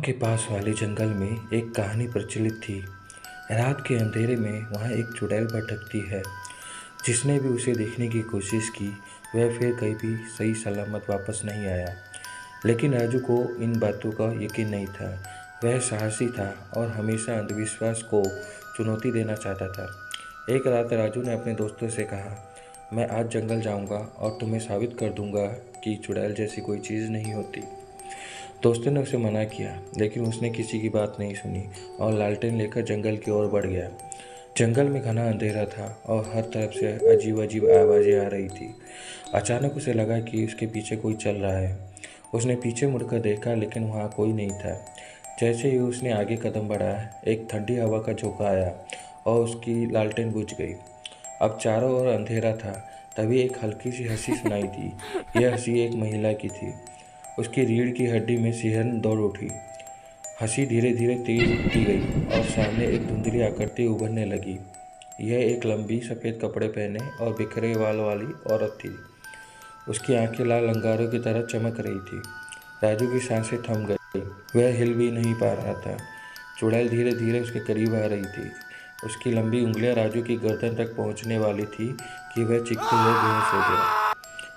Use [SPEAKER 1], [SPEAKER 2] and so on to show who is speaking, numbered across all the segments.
[SPEAKER 1] के पास वाले जंगल में एक कहानी प्रचलित थी। रात के अंधेरे में वहाँ एक चुड़ैल भटकती है। जिसने भी उसे देखने की कोशिश की वह फिर कहीं भी सही सलामत वापस नहीं आया। लेकिन राजू को इन बातों का यकीन नहीं था। वह साहसी था और हमेशा अंधविश्वास को चुनौती देना चाहता था। एक रात राजू ने अपने दोस्तों से कहा, मैं आज जंगल जाऊंगा और तुम्हें साबित कर दूंगा कि चुड़ैल जैसी कोई चीज़ नहीं होती। दोस्तों ने उसे मना किया, लेकिन उसने किसी की बात नहीं सुनी और लालटेन लेकर जंगल की ओर बढ़ गया। जंगल में घना अंधेरा था और हर तरफ से अजीब अजीब आवाज़ें आ रही थी। अचानक उसे लगा कि उसके पीछे कोई चल रहा है। उसने पीछे मुड़कर देखा, लेकिन वहाँ कोई नहीं था। जैसे ही उसने आगे कदम बढ़ाया, एक ठंडी हवा का झोंका आया और उसकी लालटेन बुझ गई। अब चारों ओर अंधेरा था। तभी एक हल्की सी हंसी सुनाई दी। यह हंसी एक महिला की थी। उसकी रीढ़ की हड्डी में सिहरन दौड़ उठी। हंसी धीरे धीरे तेज होती गई और सामने एक धुंधली आकृति उभरने लगी। यह एक लंबी सफ़ेद कपड़े पहने और बिखरे बाल वाली औरत थी। उसकी आंखें लाल अंगारों की तरह चमक रही थी। राजू की सांसें थम गई। वह हिल भी नहीं पा रहा था। चुड़ैल धीरे धीरे उसके करीब आ रही थी। उसकी लंबी उंगलियां राजू की गर्दन तक पहुंचने वाली थी कि वह चीखते हुए बेहोश हो गया।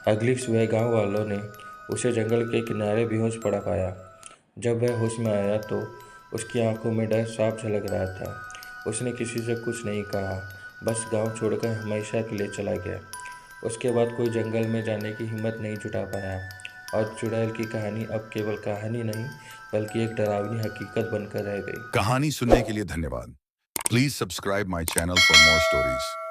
[SPEAKER 1] अगली सुबह गांव वालों ने उसे जंगल के किनारे बेहोश पड़ा पाया। जब वह होश में आया तो उसकी आंखों में डर साफ झलक रहा था। उसने किसी से कुछ नहीं कहा, बस गांव छोड़कर हमेशा के लिए चला गया। उसके बाद कोई जंगल में जाने की हिम्मत नहीं जुटा पाया और चुड़ैल की कहानी अब केवल कहानी नहीं, बल्कि एक डरावनी हकीकत बनकर रह गई।
[SPEAKER 2] कहानी सुनने के लिए धन्यवाद। Please subscribe my channel for more stories.